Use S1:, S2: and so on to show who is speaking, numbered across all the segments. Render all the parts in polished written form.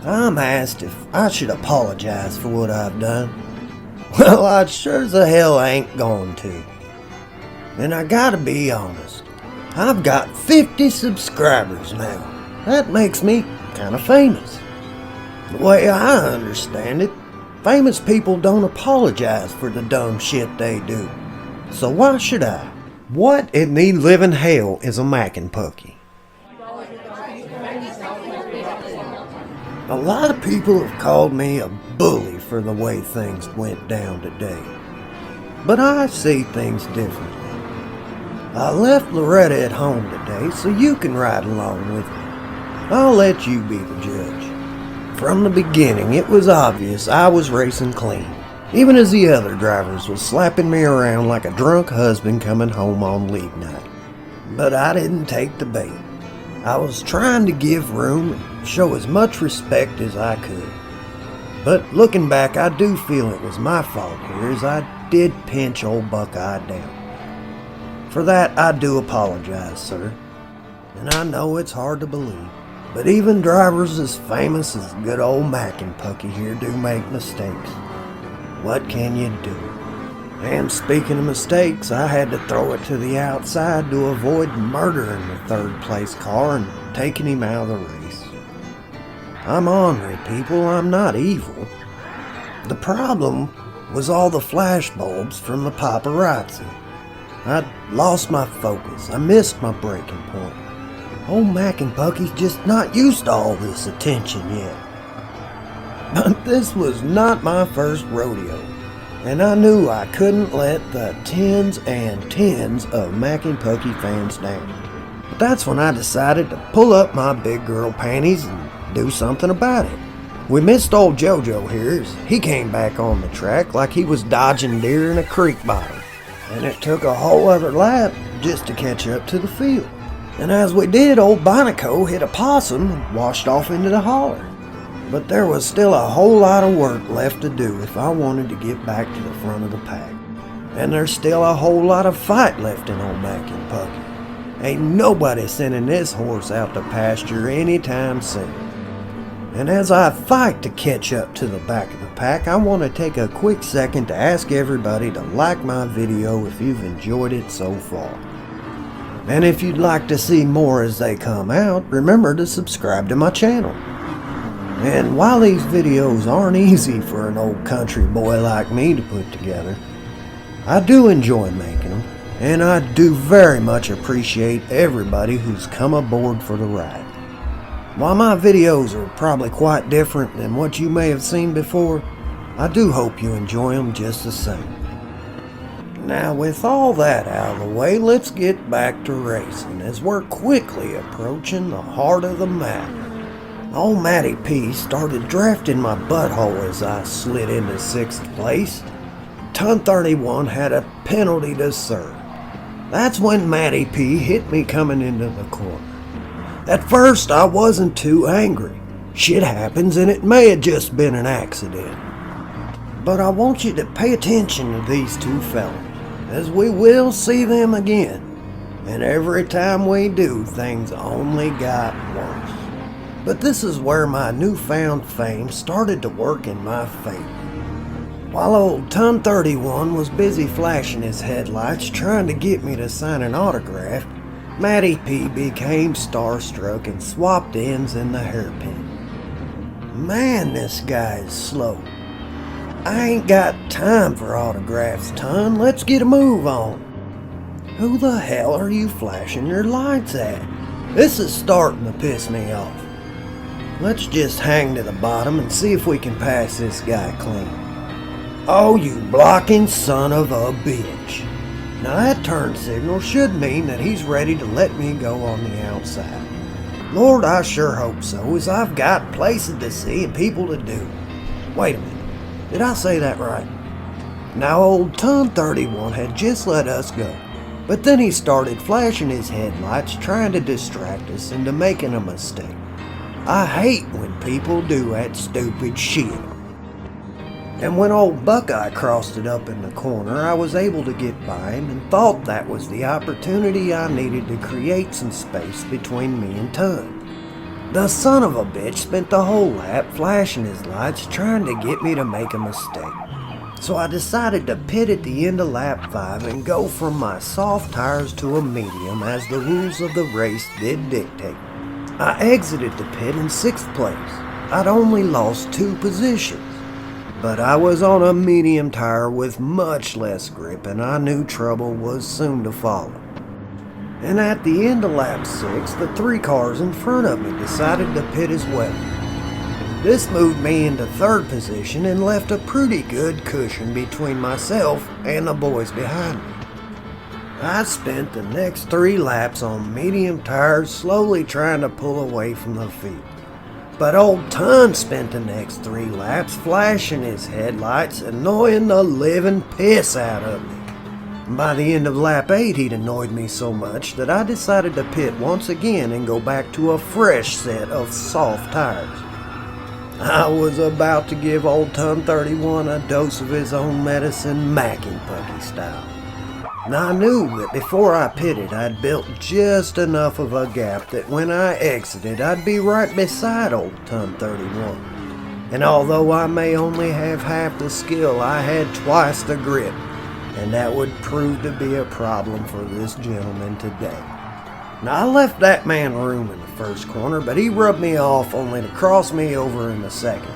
S1: I'm asked if I should apologize for what I've done. Well, I sure as the hell ain't going to. And I gotta be honest, I've got 50 subscribers now. That makes me kinda famous. The way I understand it, famous people don't apologize for the dumb shit they do. So why should I? What in the living hell is a Mackenpucky? A lot of people have called me a bully for the way things went down today. But I see things differently. I left Loretta at home today so you can ride along with me. I'll let you be the judge. From the beginning, it was obvious I was racing clean, even as the other drivers was slapping me around like a drunk husband coming home on league night. But I didn't take the bait. I was trying to give room and show as much respect as I could. But looking back, I do feel it was my fault here, as I did pinch old Buckeye down. For that, I do apologize, sir. And I know it's hard to believe, but even drivers as famous as good old Mackenpucky here do make mistakes. What can you do? And speaking of mistakes, I had to throw it to the outside to avoid murdering the third place car and taking him out of the race. I'm ornery, people, I'm not evil. The problem was all the flash bulbs from the paparazzi. I'd lost my focus, I missed my breaking point. Old Mackenpucky's just not used to all this attention yet. But this was not my first rodeo. And I knew I couldn't let the tens and tens of Mackenpucky fans down. But that's when I decided to pull up my big girl panties and do something about it. We missed old JoJo here as he came back on the track like he was dodging deer in a creek bottom. And it took a whole other lap just to catch up to the field. And as we did, old Bonico hit a possum and washed off into the holler. But there was still a whole lot of work left to do if I wanted to get back to the front of the pack. And there's still a whole lot of fight left in old Mackenpucky. Ain't nobody sending this horse out to pasture anytime soon. And as I fight to catch up to the back of the pack, I want to take a quick second to ask everybody to like my video if you've enjoyed it so far. And if you'd like to see more as they come out, remember to subscribe to my channel. And while these videos aren't easy for an old country boy like me to put together, I do enjoy making them, and I do very much appreciate everybody who's come aboard for the ride. While my videos are probably quite different than what you may have seen before, I do hope you enjoy them just the same. Now with all that out of the way, let's get back to racing as we're quickly approaching the heart of the matter. Old Matty P started drafting my butthole as I slid into 6th place. Ton 31 had a penalty to serve. That's when Matty P hit me coming into the corner. At first I wasn't too angry. Shit happens and it may have just been an accident. But I want you to pay attention to these two fellas, as we will see them again. And every time we do, things only got worse. But this is where my newfound fame started to work in my favor. While old Ton 31 was busy flashing his headlights trying to get me to sign an autograph, Matty P became starstruck and swapped ends in the hairpin. Man, this guy is slow. I ain't got time for autographs, Ton. Let's get a move on. Who the hell are you flashing your lights at? This is starting to piss me off. Let's just hang to the bottom and see if we can pass this guy clean. Oh, you blocking son of a bitch. Now that turn signal should mean that he's ready to let me go on the outside. Lord, I sure hope so, as I've got places to see and people to do. Wait a minute, did I say that right? Now old Ton 31 had just let us go, but then he started flashing his headlights trying to distract us into making a mistake. I hate when people do that stupid shit. And when old Buckeye crossed it up in the corner, I was able to get by him and thought that was the opportunity I needed to create some space between me and Ton. The son of a bitch spent the whole lap flashing his lights trying to get me to make a mistake. So I decided to pit at the end of lap 5 and go from my soft tires to a medium as the rules of the race did dictate. I exited the pit in 6th place. I'd only lost 2 positions. But I was on a medium tire with much less grip and I knew trouble was soon to follow. And at the end of lap 6, the 3 cars in front of me decided to pit as well. This moved me into 3rd position and left a pretty good cushion between myself and the boys behind me. I spent the next 3 laps on medium tires slowly trying to pull away from the field. But old Ton spent the next 3 laps flashing his headlights, annoying the living piss out of me. By the end of lap 8, he'd annoyed me so much that I decided to pit once again and go back to a fresh set of soft tires. I was about to give old Ton 31 a dose of his own medicine, Mackenpucky style. Now I knew that before I pitted, I'd built just enough of a gap that when I exited, I'd be right beside old Ton 31. And although I may only have half the skill, I had twice the grip. And that would prove to be a problem for this gentleman today. Now I left that man room in the first corner, but he rubbed me off only to cross me over in the second.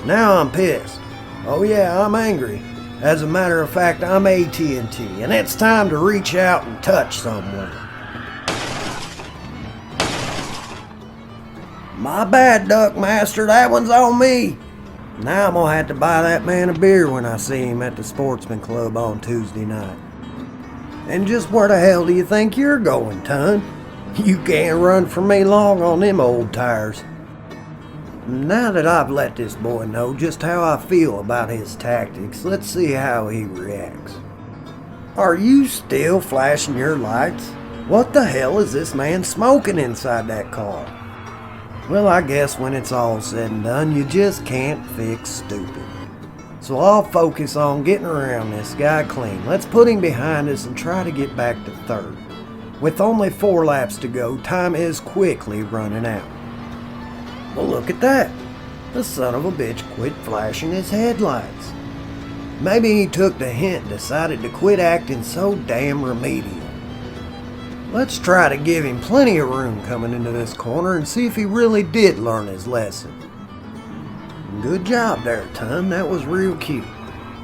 S1: Now I'm pissed. Oh yeah, I'm angry. As a matter of fact, I'm AT&T, and it's time to reach out and touch someone. My bad, Duck Master, that one's on me. Now I'm gonna have to buy that man a beer when I see him at the Sportsman Club on Tuesday night. And just where the hell do you think you're going, Ton? You can't run from me long on them old tires. Now that I've let this boy know just how I feel about his tactics, let's see how he reacts. Are you still flashing your lights? What the hell is this man smoking inside that car? Well, I guess when it's all said and done, you just can't fix stupid. So I'll focus on getting around this guy clean. Let's put him behind us and try to get back to 3rd. With only 4 laps to go, time is quickly running out. Well, look at that. The son of a bitch quit flashing his headlights. Maybe he took the hint and decided to quit acting so damn remedial. Let's try to give him plenty of room coming into this corner and see if he really did learn his lesson. Good job there, Ton. That was real cute.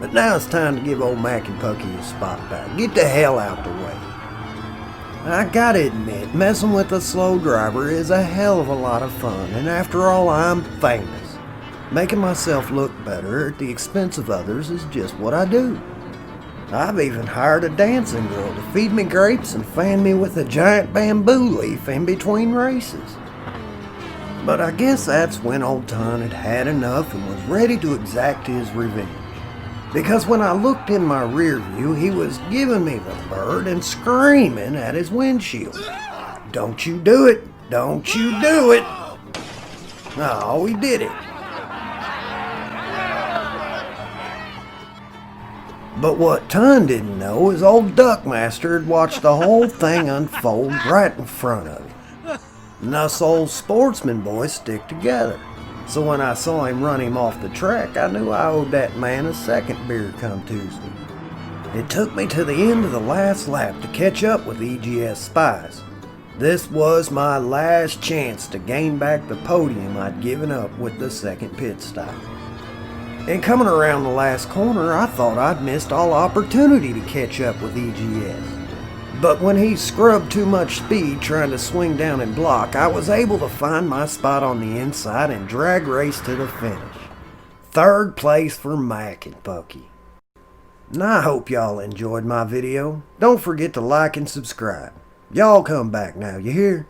S1: But now it's time to give old Mackenpucky his spot back. Get the hell out the way. I gotta admit, messing with a slow driver is a hell of a lot of fun, and after all, I'm famous. Making myself look better at the expense of others is just what I do. I've even hired a dancing girl to feed me grapes and fan me with a giant bamboo leaf in between races. But I guess that's when old Ton had had enough and was ready to exact his revenge. Because when I looked in my rear view, he was giving me the bird and screaming at his windshield. Don't you do it! Don't you do it! Oh, he did it. But what Ton didn't know is old Duckmaster had watched the whole thing unfold right in front of him. And us old sportsman boys stick together. So when I saw him run him off the track, I knew I owed that man a second beer come Tuesday. It took me to the end of the last lap to catch up with EGS Spies. This was my last chance to gain back the podium I'd given up with the second pit stop. And coming around the last corner, I thought I'd missed all opportunity to catch up with EGS. But when he scrubbed too much speed trying to swing down and block, I was able to find my spot on the inside and drag race to the finish. 3rd place for Mackenpucky. Now I hope y'all enjoyed my video. Don't forget to like and subscribe. Y'all come back now, you hear?